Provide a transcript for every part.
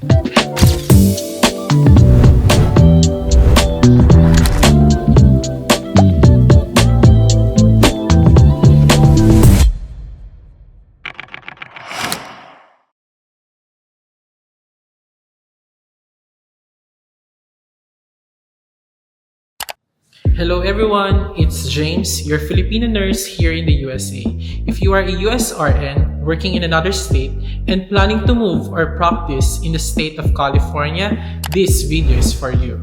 Hello everyone, it's James, your Filipino nurse here in the USA. If you are a usrn working in another state and planning to move or practice in the state of California, this video is for you.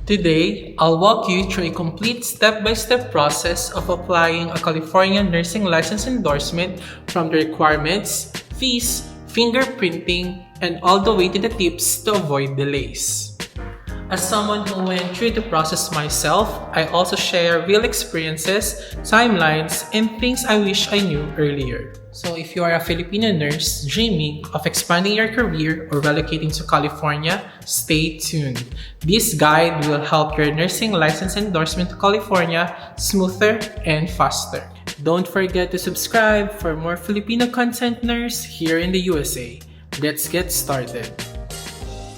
Today, I'll walk you through a complete step-by-step process of applying a California nursing license endorsement from the requirements, fees, fingerprinting, and all the way to the tips to avoid delays. As someone who went through the process myself, I also share real experiences, timelines, and things I wish I knew earlier. So if you are a Filipino nurse dreaming of expanding your career or relocating to California, stay tuned. This guide will help your nursing license endorsement to California smoother and faster. Don't forget to subscribe for more Filipino content nurse here in the USA. Let's get started.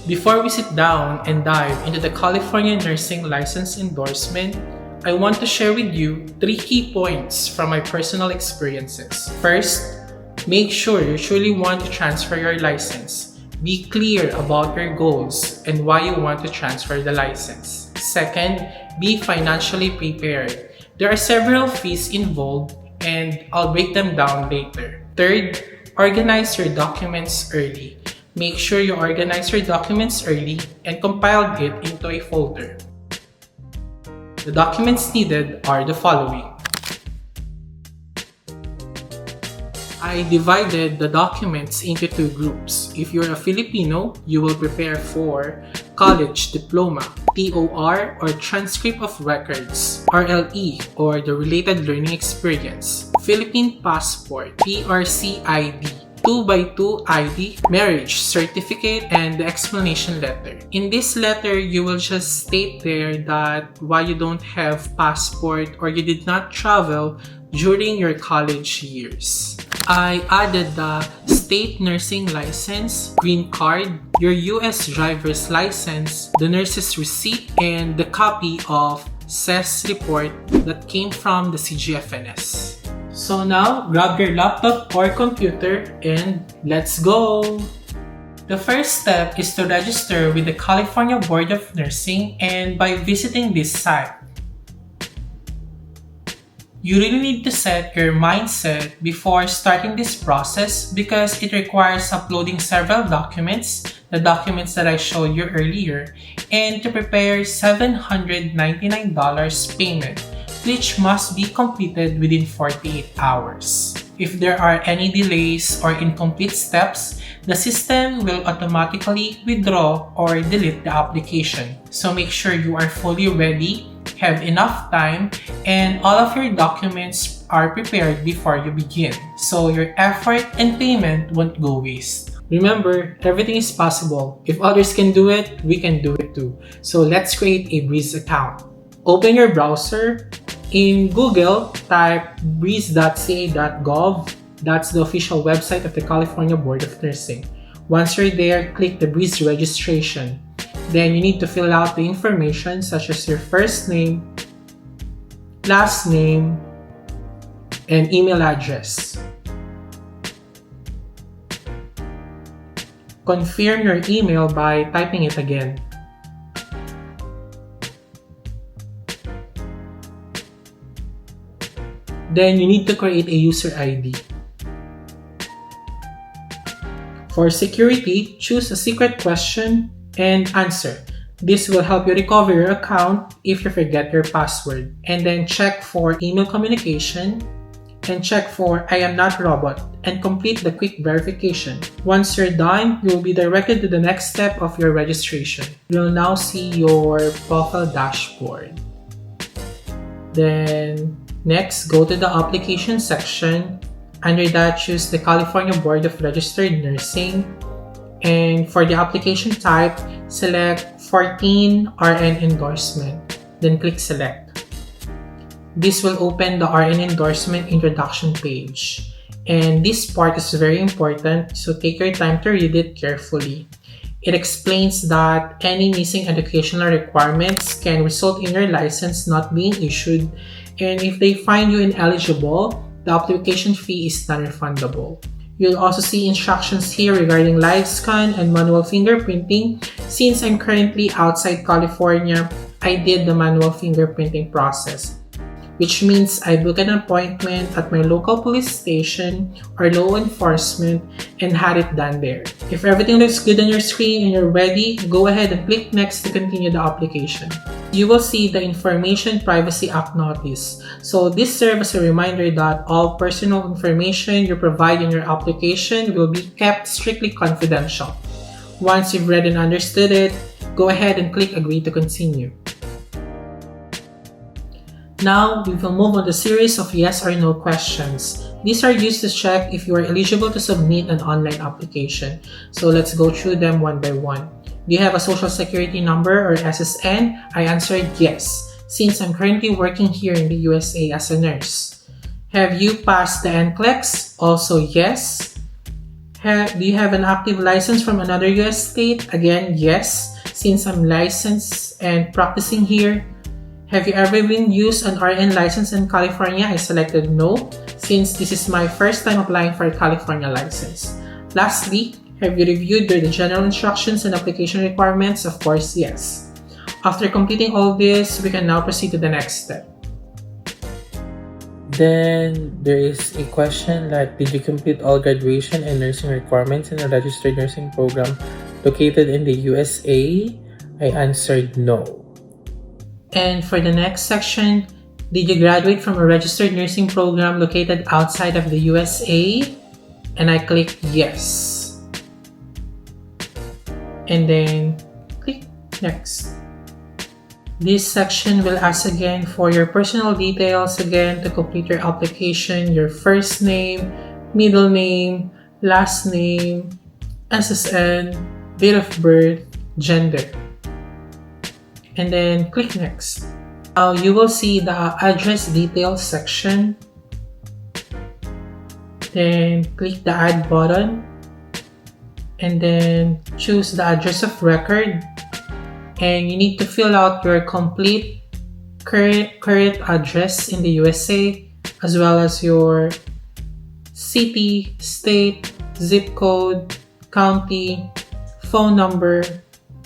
Before we sit down and dive into the California nursing license endorsement, I want to share with you 3 key points from my personal experiences. First, make sure you truly want to transfer your license. Be clear about your goals and why you want to transfer the license. Second, be financially prepared. There are several fees involved and I'll break them down later. Third, organize your documents early. Make sure you organize your documents early and compile it into a folder. The documents needed are the following. I divided the documents into 2 groups. If you're a Filipino, you will prepare for College Diploma, TOR or Transcript of Records, RLE or the Related Learning Experience, Philippine Passport, PRC ID, 2x2 ID, Marriage Certificate, and the explanation letter. In this letter, you will just state there that why you don't have passport or you did not travel during your college years. I added the state nursing license, green card, your US driver's license, the nurse's receipt, and the copy of CES report that came from the CGFNS. So now, grab your laptop or computer and let's go! The first step is to register with the California Board of Nursing and by visiting this site. You really need to set your mindset before starting this process because it requires uploading several documents, the documents that I showed you earlier, and to prepare $799 payment, which must be completed within 48 hours. If there are any delays or incomplete steps, the system will automatically withdraw or delete the application. So make sure you are fully ready, have enough time, and all of your documents are prepared before you begin. So your effort and payment won't go waste. Remember, everything is possible. If others can do it, we can do it too. So let's create a Breeze account. Open your browser. In Google, type breeze.ca.gov. That's the official website of the California Board of Nursing. Once you're there, click the Breeze registration. Then you need to fill out the information such as your first name, last name, and email address. Confirm your email by typing it again. Then you need to create a user ID. For security, choose a secret question and answer. This will help you recover your account if you forget your password. And then check for email communication and check for I am not robot and complete the quick verification. Once you're done, you will be directed to the next step of your registration. You'll now see your profile dashboard. Then next, go to the application section. Under that, choose the California Board of Registered Nursing. And for the application type, select 14 RN endorsement. Then click select. this will open the RN endorsement introduction page. And this part is very important, so take your time to read it carefully. It explains that any missing educational requirements can result in your license not being issued, and if they find you ineligible, the application fee is non-refundable. You'll also see instructions here regarding live scan and manual fingerprinting. Since I'm currently outside California, I did the manual fingerprinting process, which means I booked an appointment at my local police station or law enforcement and had it done there. If everything looks good on your screen and you're ready, go ahead and click next to continue the application. You will see the Information Privacy Act notice. So this serves as a reminder that all personal information you provide in your application will be kept strictly confidential. Once you've read and understood it, go ahead and click Agree to continue. Now, we will move on to a series of yes or no questions. These are used to check if you are eligible to submit an online application. So let's go through them one by one. Do you have a social security number or SSN? I answered yes, since I'm currently working here in the USA as a nurse. Have you passed the NCLEX? Also yes. Do you have an active license from another US state? Again, yes, since I'm licensed and practicing here. Have you ever been used an RN license in California? I selected no, since this is my first time applying for a California license. Lastly, have you reviewed the general instructions and application requirements? Of course, yes. After completing all this, we can now proceed to the next step. Then there is a question like, did you complete all graduation and nursing requirements in a registered nursing program located in the USA? I answered no. And for the next section, did you graduate from a registered nursing program located outside of the USA? And I click yes. And then click next. This section will ask again for your personal details again to complete your application, your first name, middle name, last name, SSN, date of birth, gender. And then click next. Now you will see the address details section. Then click the add button. And then choose the address of record. And you need to fill out your complete current address in the USA, as well as your city, state, zip code, county, phone number,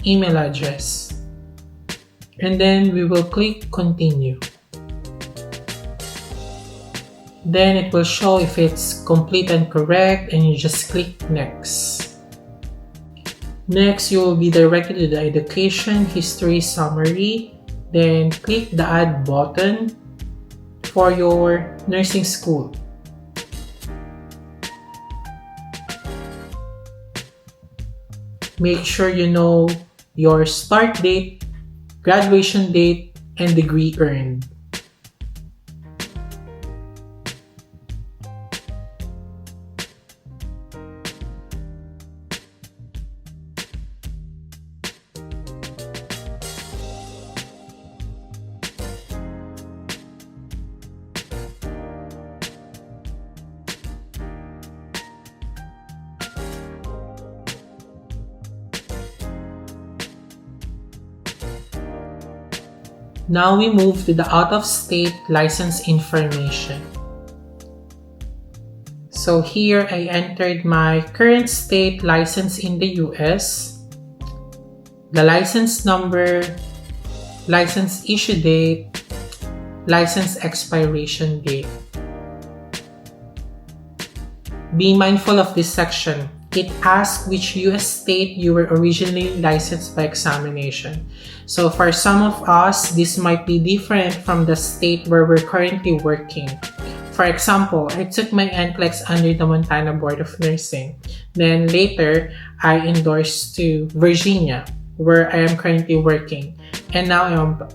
email address. And then we will click continue. Then it will show if it's complete and correct, and you just click next. Next, you will be directed to the education history summary. Then click the add button for your nursing school. Make sure you know your start date, graduation date, and degree earned. Now we move to the out-of-state license information. So here I entered my current state license in the US, the license number, license issue date, license expiration date. Be mindful of this section. It asks which US state you were originally licensed by examination. So for some of us, this might be different from the state where we're currently working. For example, I took my NCLEX under the Montana Board of Nursing. Then later, I endorsed to Virginia, where I am currently working. And now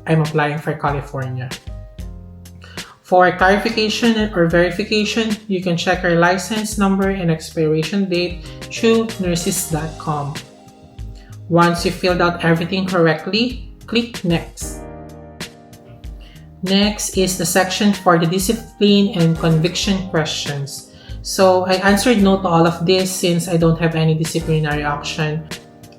I'm applying for California. For clarification or verification, you can check your license number and expiration date through nursys.com. Once you filled out everything correctly, click next. Next is the section for the discipline and conviction questions. So I answered no to all of this since I don't have any disciplinary action.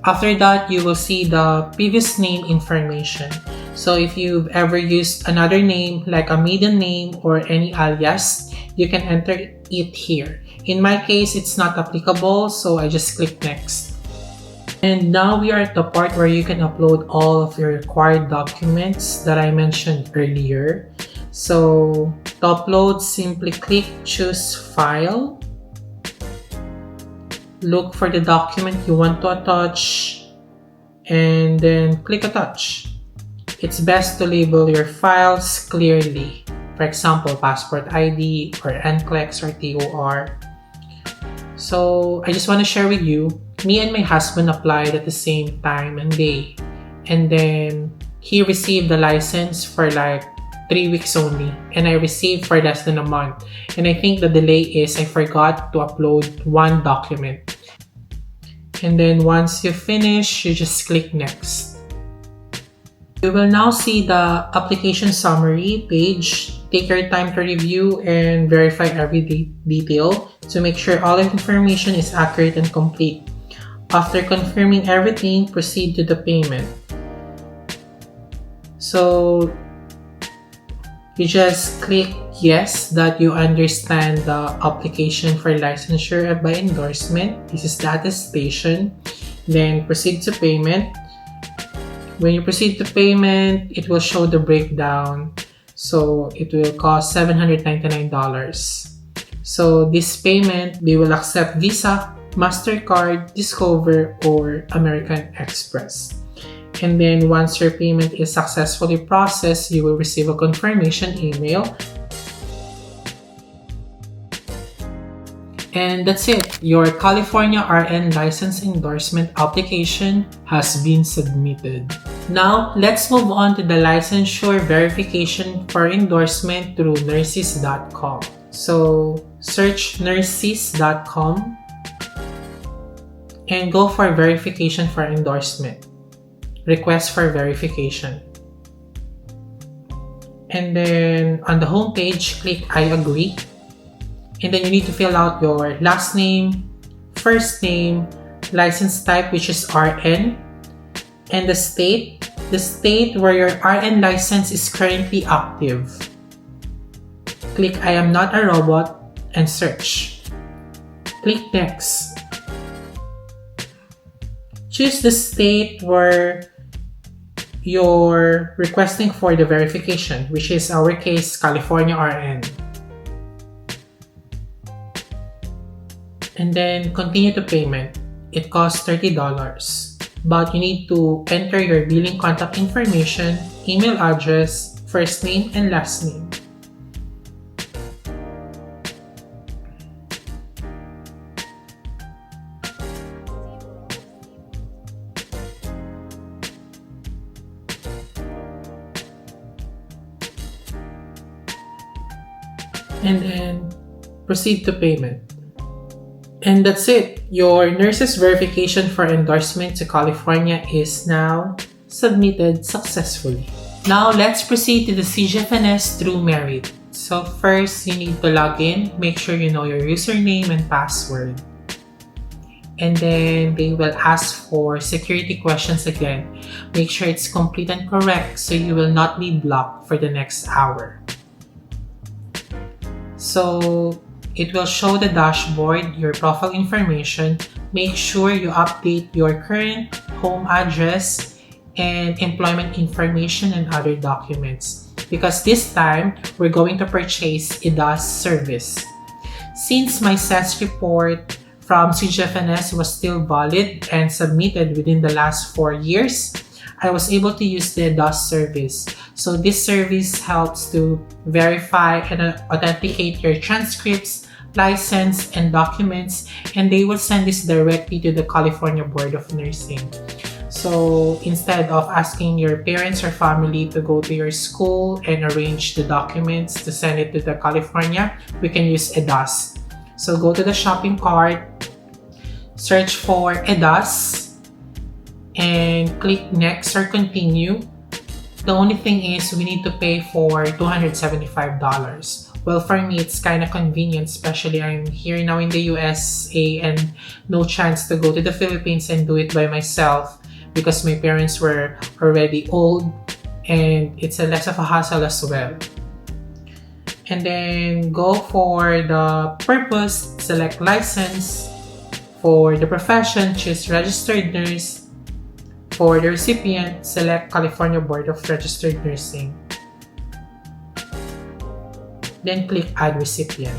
After that, you will see the previous name information. So if you've ever used another name like a maiden name or any alias, you can enter it here. In my case, it's not applicable, so I just click next. And now we are at the part where you can upload all of your required documents that I mentioned earlier. So to upload, simply click choose file. Look for the document you want to attach and then click attach. It's best to label your files clearly. For example, passport ID or NCLEX or TOR. So I just want to share with you, me and my husband applied at the same time and day. And then he received the license for like 3 weeks only. And I received for less than a month. And I think the delay is I forgot to upload one document. And then once you finish, you just click next. You will now see the application summary page. Take your time to review and verify every detail to make sure all information is accurate and complete. After confirming everything, proceed to the payment. So you just click yes that you understand the application for licensure by endorsement. This is the attestation. Then proceed to payment. When you proceed to payment, it will show the breakdown. So it will cost $799. So this payment, they will accept Visa, MasterCard, Discover, or American Express. And then once your payment is successfully processed, you will receive a confirmation email. And that's it. Your CaliforniaRN license endorsement application has been submitted. Now, let's move on to the licensure verification for endorsement through nurses.com. So, search nurses.com and go for verification for endorsement. Request for verification. And then on the home page, click I agree. And then you need to fill out your last name, first name, license type, which is RN, and the state where your RN license is currently active. Click I am not a robot and search. Click next. Choose the state where you're requesting for the verification, which is our case, CaliforniaRN. And then continue to payment. It costs $30, but you need to enter your billing contact information, email address, first name, and last name. And then proceed to payment. And that's it. Your nurse's verification for endorsement to California is now submitted successfully. Now let's proceed to the CGFNS through Merit. So first, you need to log in. Make sure you know your username and password. And then they will ask for security questions again. Make sure it's complete and correct so you will not be blocked for the next hour. So it will show the dashboard, your profile information. Make sure you update your current home address and employment information and other documents. Because this time, we're going to purchase EDOS service. Since my SES report from CGFNS was still valid and submitted within the last 4 years, I was able to use the EDOS service. So this service helps to verify and authenticate your transcripts, license, and documents, and they will send this directly to the California Board of Nursing. So instead of asking your parents or family to go to your school and arrange the documents to send it to the California, we can use EDOS. So go to the shopping cart, search for EDOS, and click next or continue. The only thing is we need to pay for $275. Well, for me, it's kind of convenient, especially I'm here now in the USA and no chance to go to the Philippines and do it by myself because my parents were already old and it's a less of a hassle as well. And then go for the purpose, select license. For the profession, choose registered nurse. For the recipient, select California Board of Registered Nursing. Then click Add Recipient.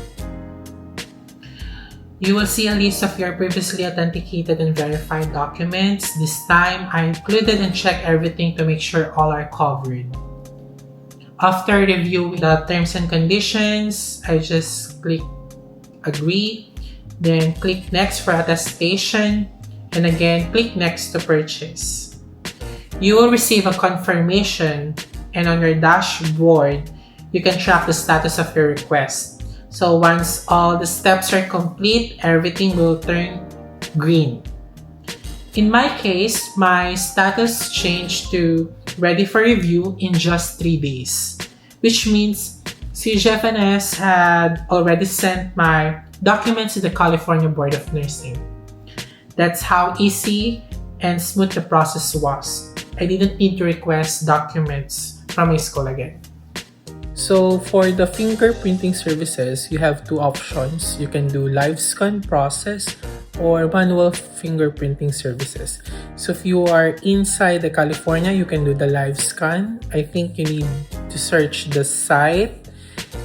You will see a list of your previously authenticated and verified documents. This time, I included and checked everything to make sure all are covered. After reviewing the terms and conditions, I just click Agree. Then click Next for attestation. And again, click Next to purchase. You will receive a confirmation, and on your dashboard, you can track the status of your request. So once all the steps are complete, everything will turn green. In my case, my status changed to ready for review in just 3 days, which means CGFNS had already sent my documents to the California Board of Nursing. That's how easy and smooth the process was. I didn't need to request documents from my school again. So for the fingerprinting services, you have two options. You can do live scan process or manual fingerprinting services. So if you are inside the California, you can do the live scan. I think you need to search the site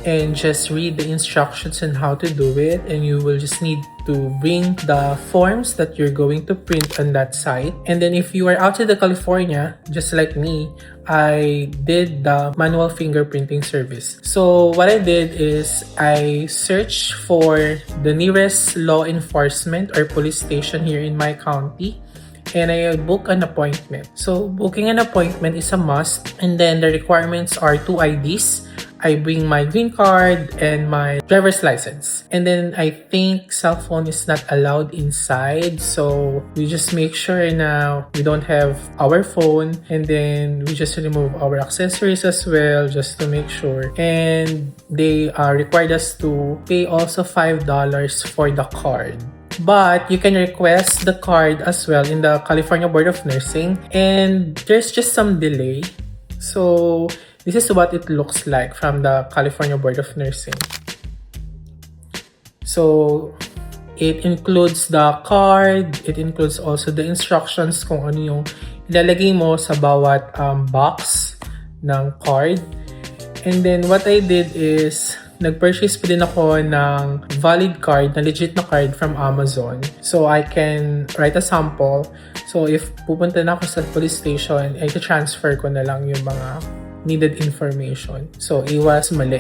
and just read the instructions on how to do it, and you will just need to bring the forms that you're going to print on that site. And then if you are outside the California, just like me, I did the manual fingerprinting service. So what I did is I searched for the nearest law enforcement or police station here in my county, and I book an appointment. So booking an appointment is a must, and then the requirements are 2 IDs. I bring my green card and my driver's license. And then I think cell phone is not allowed inside. So we just make sure now we don't have our phone. And then we just remove our accessories as well just to make sure. And they required us to pay also $5 for the card. But you can request the card as well in the California Board of Nursing. And there's just some delay. So this is what it looks like from the California Board of Nursing. So it includes the card, it includes also the instructions kung ano yung ilalagay mo sa bawat box ng card. And then what I did is nag-purchase pa din ako ng valid card, na legit na card from Amazon. So I can write a sample. So if pupunta na ako sa police station, ay transfer ko na lang yung mga needed information. So, iwas mali.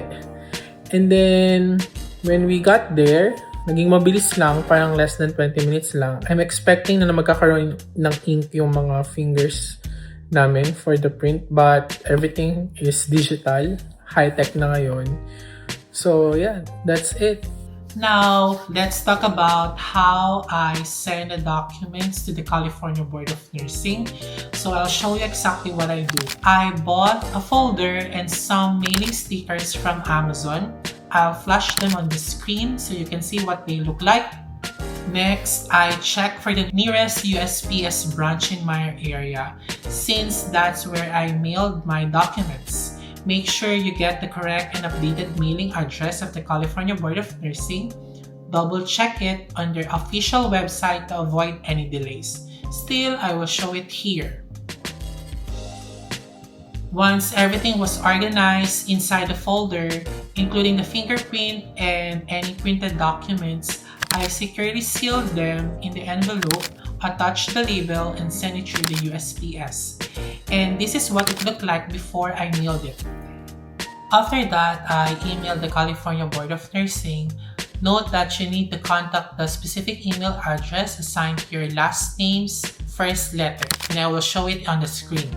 And then, when we got there, naging mabilis lang, parang less than 20 minutes lang. I'm expecting na magkakaroon ng ink yung mga fingers namin for the print, but everything is digital. High-tech na ngayon. So, yeah, that's it. Now, let's talk about how I send the documents to the California Board of Nursing. So I'll show you exactly what I do. I bought a folder and some mailing stickers from Amazon. I'll flash them on the screen so you can see what they look like. Next, I check for the nearest USPS branch in my area, since that's where I mailed my documents. Make sure you get the correct and updated mailing address of the California Board of Nursing. Double check it on their official website to avoid any delays. Still, I will show it here. Once everything was organized inside the folder, including the fingerprint and any printed documents, I securely sealed them in the envelope, attached the label, and sent it through the USPS. And this is what it looked like before I mailed it. After that, I emailed the California Board of Nursing. Note that you need to contact the specific email address assigned to your last name's first letter, and I will show it on the screen.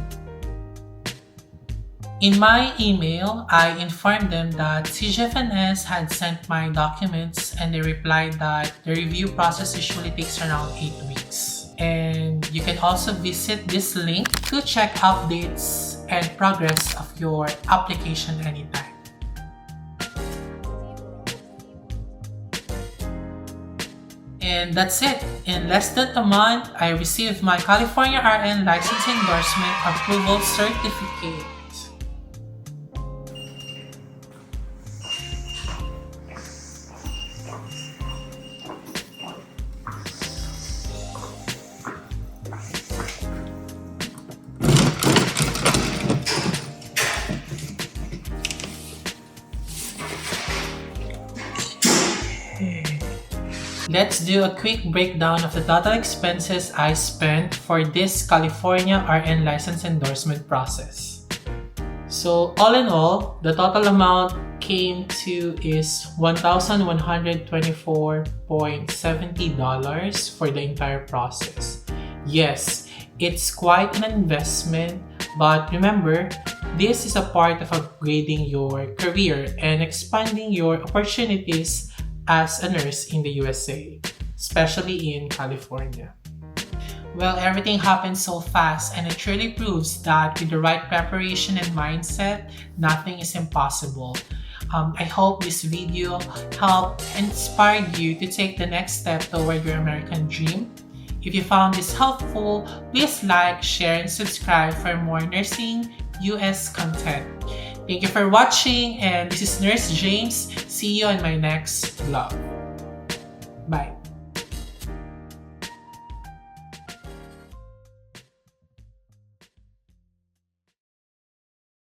In my email, I informed them that CGFNS had sent my documents, and they replied that the review process usually takes around 8 weeks. And you can also visit this link to check updates and progress of your application anytime. And that's it. In less than a month, I received my CaliforniaRN license endorsement approval certificate. Let's do a quick breakdown of the total expenses I spent for this California RN license endorsement process. So all in all, the total amount came to is $1,124.70 for the entire process. Yes, it's quite an investment, but remember, this is a part of upgrading your career and expanding your opportunities as a nurse in the USA, especially in California. Well, everything happened so fast, and it truly proves that with the right preparation and mindset, nothing is impossible. I hope this video helped inspire you to take the next step toward your American dream. If you found this helpful, please like, share, and subscribe for more nursing US content. Thank you for watching, and this is Nurse James. See you on my next vlog. Bye.